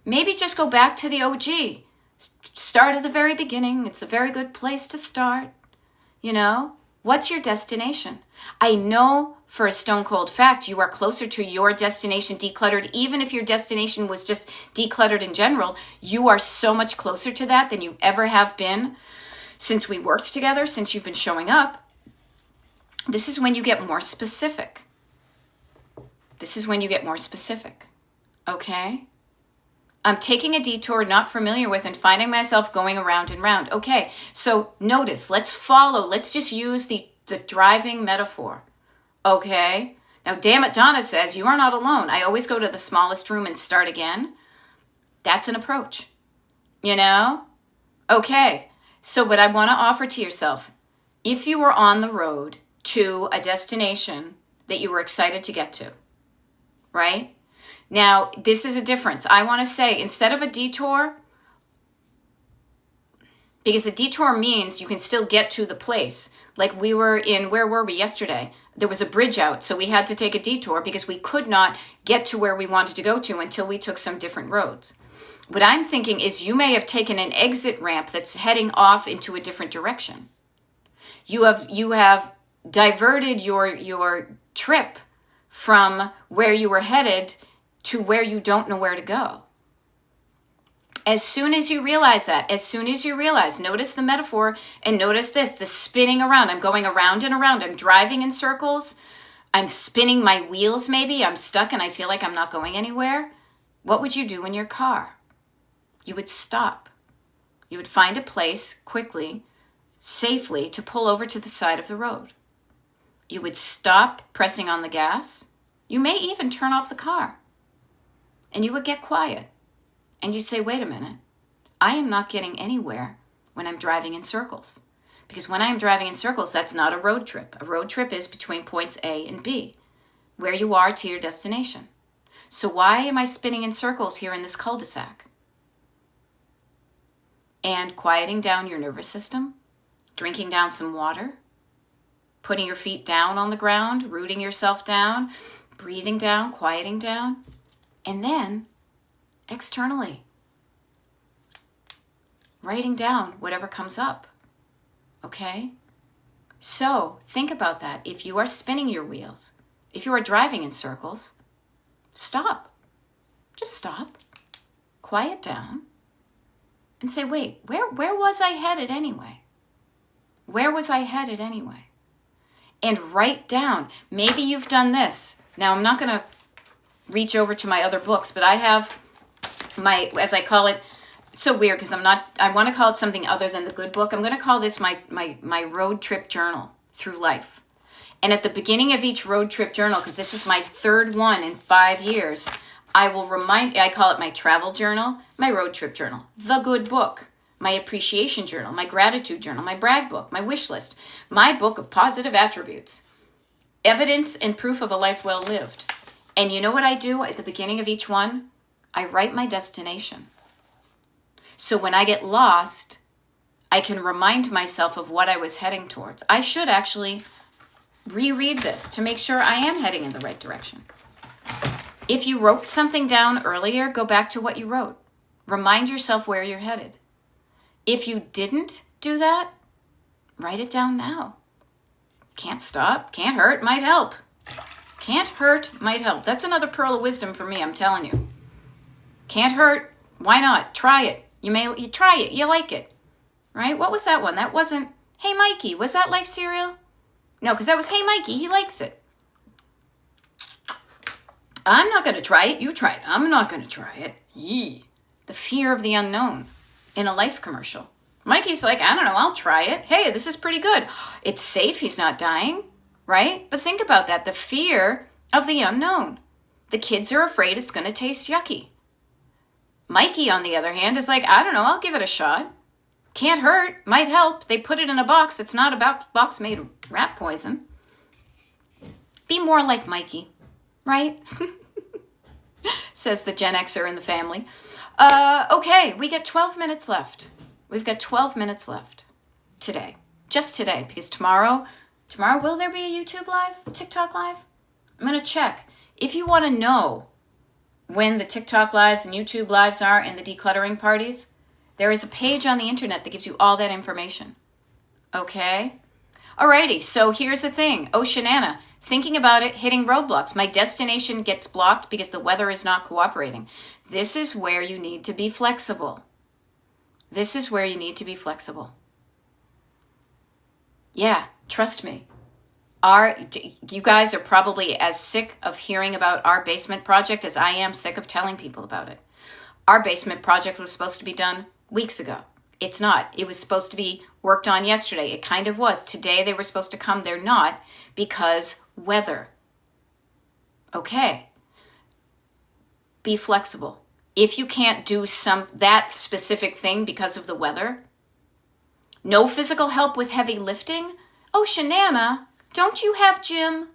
A: maybe just go back to the OG. Start at the very beginning. It's a very good place to start. What's your destination? I know for a stone cold fact you are closer to your destination decluttered. Even if your destination was just decluttered in general, you are so much closer to that than you ever have been since we worked together, since you've been showing up. This is when you get more specific. Okay? I'm taking a detour not familiar with and finding myself going around and round. Okay, so notice, let's just use the driving metaphor. Okay? Now, damn it, Donna says, you are not alone. I always go to the smallest room and start again. That's an approach. Okay, so what I want to offer to yourself, if you were on the road to a destination that you were excited to get to, right? Now, this is a difference. I want to say, instead of a detour, because a detour means you can still get to the place. Like we were in, where were we yesterday? There was a bridge out, so we had to take a detour because we could not get to where we wanted to go to until we took some different roads. What I'm thinking is you may have taken an exit ramp that's heading off into a different direction. You have diverted your trip from where you were headed to where you don't know where to go. As soon as you realize that, notice the metaphor and notice this, the spinning around. I'm going around and around. I'm driving in circles. I'm spinning my wheels maybe. I'm stuck and I feel like I'm not going anywhere. What would you do in your car? You would stop. You would find a place quickly, safely to pull over to the side of the road. You would stop pressing on the gas. You may even turn off the car. And you would get quiet. And you say, wait a minute, I am not getting anywhere when I'm driving in circles. Because when I'm driving in circles, that's not a road trip. A road trip is between points A and B, where you are to your destination. So why am I spinning in circles here in this cul-de-sac? And quieting down your nervous system, drinking down some water, putting your feet down on the ground, rooting yourself down, breathing down, quieting down, and then externally, writing down whatever comes up. Okay? So think about that. If you are spinning your wheels, if you are driving in circles, stop. Just stop. Quiet down. And say, wait, where was I headed anyway? Where was I headed anyway? And write down. Maybe you've done this. Now, I'm not going to reach over to my other books, but I have my, as I call it, it's so weird because I want to call it something other than the good book. I'm going to call this my road trip journal through life. And at the beginning of each road trip journal, because this is my third one in 5 years, I call it my travel journal, my road trip journal, the good book, my appreciation journal, my gratitude journal, my brag book, my wish list, my book of positive attributes, evidence and proof of a life well lived. And you know what I do at the beginning of each one? I write my destination. So when I get lost, I can remind myself of what I was heading towards. I should actually reread this to make sure I am heading in the right direction. If you wrote something down earlier, go back to what you wrote. Remind yourself where you're headed. If you didn't do that, write it down now. Can't stop, can't hurt, might help. Can't hurt, might help. That's another pearl of wisdom for me, I'm telling you. Can't hurt, why not? Try it. You try it, you like it. Right? What was that one? That wasn't, hey Mikey, was that Life Cereal? No, because that was, hey Mikey, he likes it. I'm not going to try it, you try it. I'm not going to try it. Yee. The fear of the unknown in a life commercial. Mikey's like, I don't know, I'll try it. Hey, this is pretty good. It's safe, he's not dying, right? But think about that, the fear of the unknown. The kids are afraid it's going to taste yucky. Mikey, on the other hand, is like, I don't know, I'll give it a shot. Can't hurt, might help. They put it in a box. It's not a box made of rat poison. Be more like Mikey, right? Says the Gen Xer in the family. Okay, we got 12 minutes left. We've got 12 minutes left today. Just today, because tomorrow, will there be a YouTube live, TikTok live? I'm going to check. If you want to know when the TikTok lives and YouTube lives are and the decluttering parties, there is a page on the internet that gives you all that information. Okay? Alrighty, so here's the thing. Oceanana, thinking about it, hitting roadblocks. My destination gets blocked because the weather is not cooperating. This is where you need to be flexible. This is where you need to be flexible. Yeah, trust me. You guys are probably as sick of hearing about our basement project as I am sick of telling people about it. Our basement project was supposed to be done weeks ago. It's not. It was supposed to be worked on yesterday. It kind of was. Today they were supposed to come. They're not because weather. Okay. Be flexible. If you can't do that specific thing because of the weather, no physical help with heavy lifting. Oh, Shanana, don't you have Jim?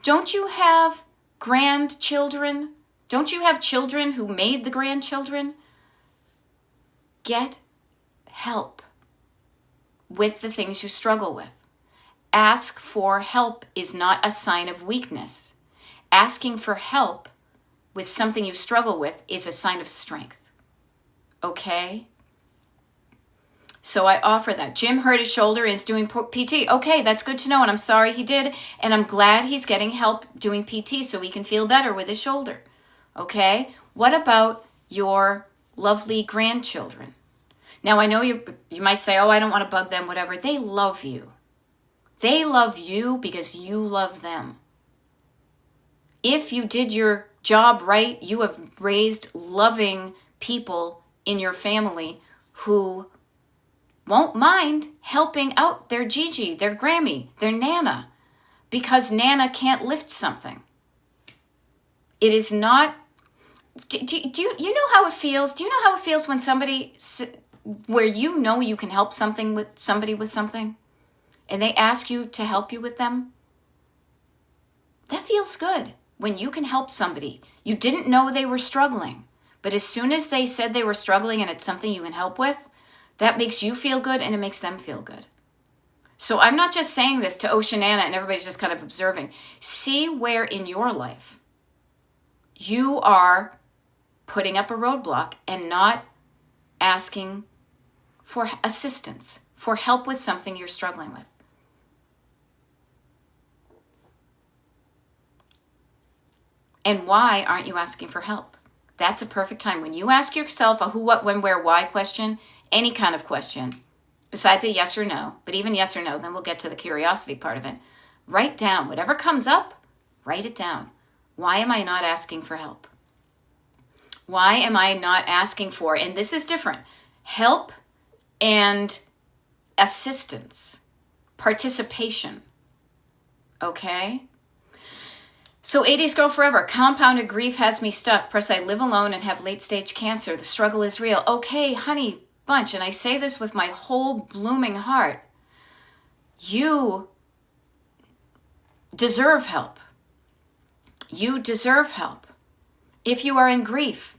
A: Don't you have grandchildren? Don't you have children who made the grandchildren? Get help with the things you struggle with. Ask for help is not a sign of weakness. Asking for help with something you struggle with is a sign of strength. Okay? So I offer that. Jim hurt his shoulder and is doing PT. Okay, that's good to know, and I'm sorry he did, and I'm glad he's getting help doing PT so he can feel better with his shoulder. Okay? What about your lovely grandchildren? Now, I know you might say, oh, I don't want to bug them, whatever. They love you. They love you because you love them. If you did your job right, you have raised loving people in your family who won't mind helping out their Gigi, their Grammy, their Nana, because Nana can't lift something. It is not... Do you know how it feels? Do you know how it feels when somebody, where you know you can help something with somebody with something, and they ask you to help you with them? That feels good when you can help somebody. You didn't know they were struggling, but as soon as they said they were struggling and it's something you can help with, that makes you feel good and it makes them feel good. So I'm not just saying this to Oceanana and everybody's just kind of observing. See where in your life you are putting up a roadblock and not asking for assistance, for help with something you're struggling with. And why aren't you asking for help? That's a perfect time. When you ask yourself a who, what, when, where, why question, any kind of question, besides a yes or no, but even yes or no, then we'll get to the curiosity part of it. Write down whatever comes up, write it down. Why am I not asking for help? Why am I not asking for, and this is different, help and assistance, participation, okay? So 80s Girl Forever, compounded grief has me stuck. Plus I live alone and have late stage cancer. The struggle is real. Okay, honey bunch, and I say this with my whole blooming heart. You deserve help. You deserve help. If you are in grief,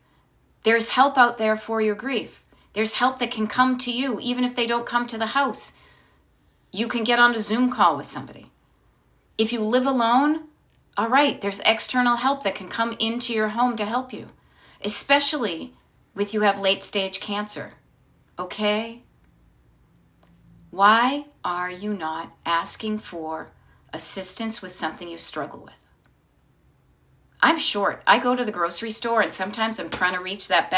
A: there's help out there for your grief. There's help that can come to you, even if they don't come to the house. You can get on a Zoom call with somebody. If you live alone, all right, there's external help that can come into your home to help you, especially if you have late-stage cancer, okay? Why are you not asking for assistance with something you struggle with? I'm short. I go to the grocery store and sometimes I'm trying to reach that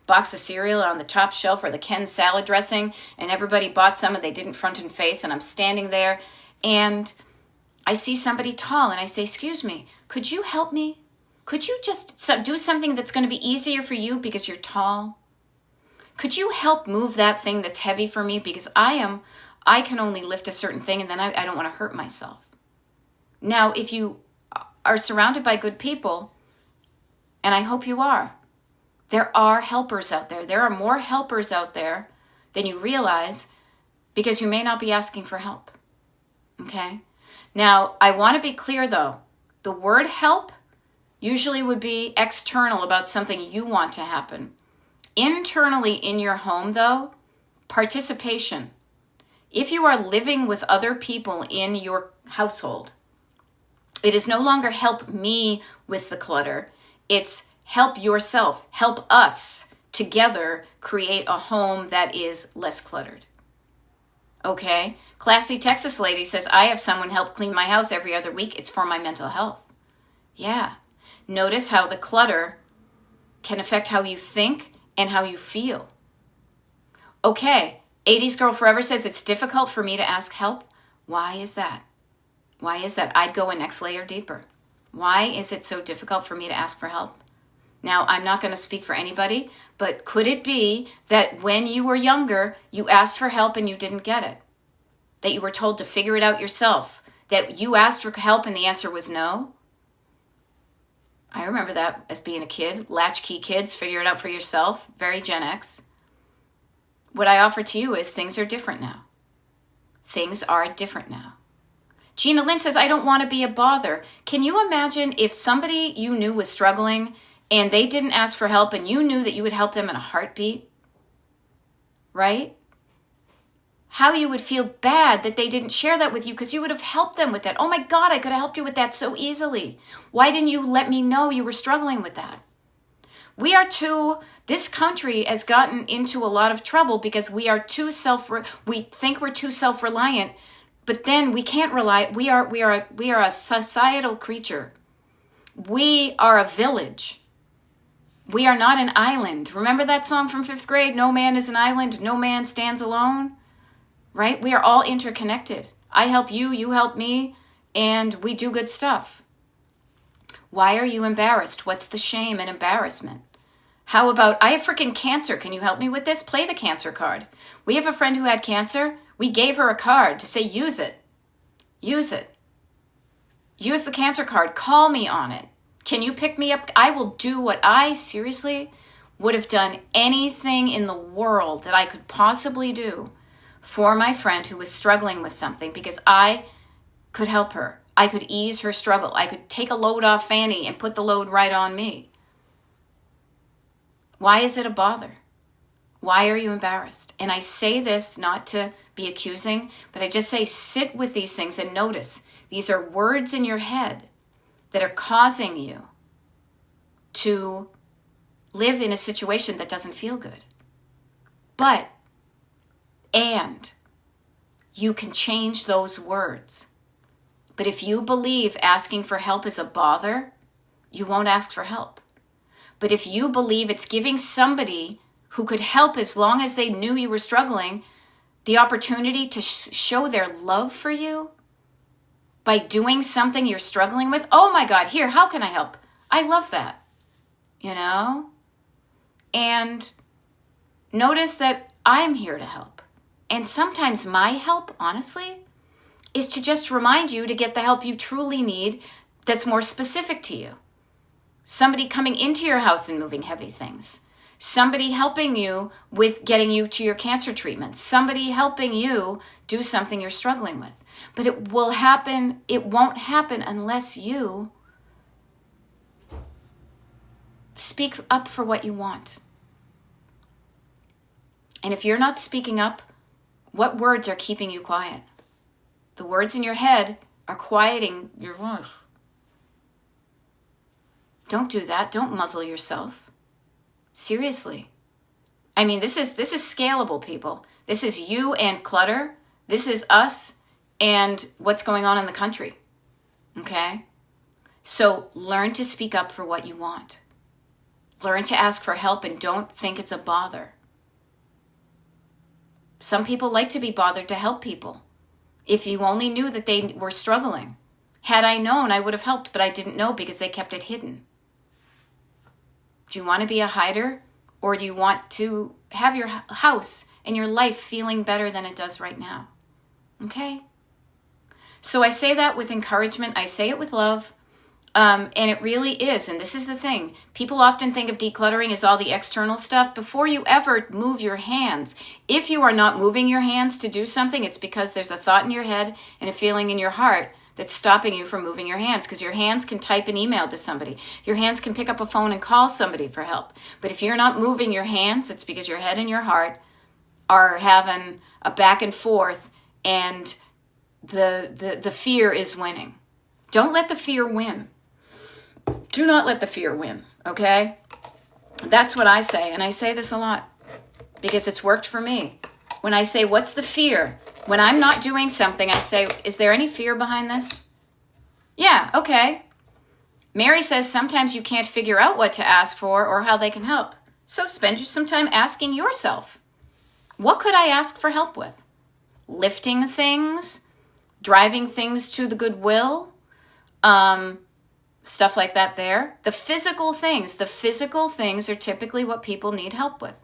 A: box of cereal on the top shelf or the Ken salad dressing, and everybody bought some and they didn't front and face, and I'm standing there and I see somebody tall and I say, excuse me, could you help me? Could you just do something that's going to be easier for you because you're tall? Could you help move that thing that's heavy for me because I can only lift a certain thing and then I don't want to hurt myself. Now, if you are surrounded by good people, and I hope you are, there are helpers out there. There are more helpers out there than you realize because you may not be asking for help, okay? Now, I want to be clear, though. The word help usually would be external about something you want to happen. Internally in your home, though, participation. If you are living with other people in your household, it is no longer help me with the clutter. It's help yourself, help us together create a home that is less cluttered. Okay? Classy Texas lady says, I have someone help clean my house every other week. It's for my mental health. Yeah. Notice how the clutter can affect how you think and how you feel. Okay. 80s Girl Forever says, it's difficult for me to ask help. Why is that? Why is that? I'd go a next layer deeper. Why is it so difficult for me to ask for help? Now, I'm not going to speak for anybody, but could it be that when you were younger, you asked for help and you didn't get it? That you were told to figure it out yourself? That you asked for help and the answer was no? I remember that as being a kid. Latchkey kids, figure it out for yourself. Very Gen X. What I offer to you is things are different now. Things are different now. Gina Lynn says, I don't want to be a bother. Can you imagine if somebody you knew was struggling and they didn't ask for help and you knew that you would help them in a heartbeat? Right? How you would feel bad that they didn't share that with you because you would have helped them with that. Oh my God, I could have helped you with that so easily. Why didn't you let me know you were struggling with that? This country has gotten into a lot of trouble because we think we're too self-reliant, but then we can't rely. We are a societal creature. We are a village. We are not an island. Remember that song from 5th grade? No man is an island. No man stands alone. Right? We are all interconnected. I help you, you help me, and we do good stuff. Why are you embarrassed? What's the shame and embarrassment? How about, I have freaking cancer. Can you help me with this? Play the cancer card. We have a friend who had cancer. We gave her a card to say, use it. Use it. Use the cancer card. Call me on it. Can you pick me up? I will do what I seriously would have done anything in the world that I could possibly do for my friend who was struggling with something because I could help her. I could ease her struggle. I could take a load off Fanny and put the load right on me. Why is it a bother? Why are you embarrassed? And I say this not to be accusing, but I just say sit with these things and notice. These are words in your head that are causing you to live in a situation that doesn't feel good. And you can change those words. But if you believe asking for help is a bother, you won't ask for help. But if you believe it's giving somebody who could help as long as they knew you were struggling the opportunity to show their love for you by doing something you're struggling with, oh my God, here, how can I help? I love that, And notice that I'm here to help. And sometimes my help, honestly, is to just remind you to get the help you truly need that's more specific to you. Somebody coming into your house and moving heavy things. Somebody helping you with getting you to your cancer treatment. Somebody helping you do something you're struggling with. But it won't happen unless you speak up for what you want. And if you're not speaking up, what words are keeping you quiet? The words in your head are quieting your voice. Don't do that. Don't muzzle yourself. Seriously. I mean, this is scalable, people. This is you and clutter. This is us and what's going on in the country. Okay? So learn to speak up for what you want. Learn to ask for help and don't think it's a bother. Some people like to be bothered to help people. If you only knew that they were struggling. Had I known, I would have helped, but I didn't know because they kept it hidden. Do you want to be a hider? Or do you want to have your house and your life feeling better than it does right now? Okay? So I say that with encouragement. I say it with love. And it really is. And this is the thing. People often think of decluttering as all the external stuff. Before you ever move your hands, if you are not moving your hands to do something, it's because there's a thought in your head and a feeling in your heart that's stopping you from moving your hands. Because your hands can type an email to somebody. Your hands can pick up a phone and call somebody for help. But if you're not moving your hands, it's because your head and your heart are having a back and forth and the fear is winning. Don't let the fear win. Do not let the fear win, okay? That's what I say, and I say this a lot because it's worked for me. When I say, what's the fear? When I'm not doing something, I say, is there any fear behind this? Yeah, okay. Mary says sometimes you can't figure out what to ask for or how they can help. So spend some time asking yourself, what could I ask for help with? Lifting things, driving things to the Goodwill, stuff like that there. The physical things are typically what people need help with.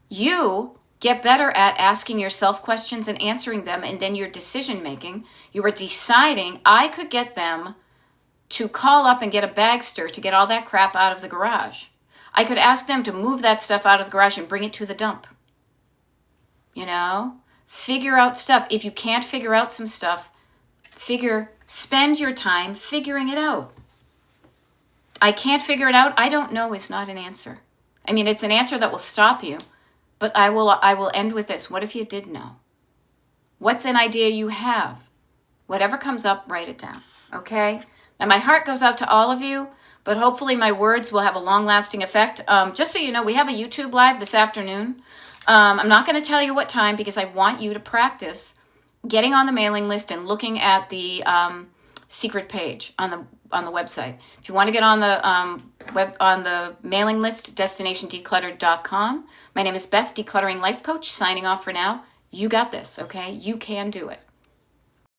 A: You get better at asking yourself questions and answering them, and then your decision making, you are deciding, I could get them to call up and get a bagster to get all that crap out of the garage. I could ask them to move that stuff out of the garage and bring it to the dump. Figure out stuff. If you can't figure out some stuff, spend your time figuring it out. I can't figure it out. I don't know is not an answer. I mean, it's an answer that will stop you, but I will end with this. What if you did know? What's an idea you have? Whatever comes up, write it down, okay? Now, my heart goes out to all of you, but hopefully my words will have a long-lasting effect. Just so you know, we have a YouTube live this afternoon. I'm not going to tell you what time because I want you to practice getting on the mailing list and looking at the secret page on the website. If you want to get on the mailing list, destinationdecluttered.com. My name is Beth, Decluttering Life Coach, signing off for now. You got this, okay? You can do it.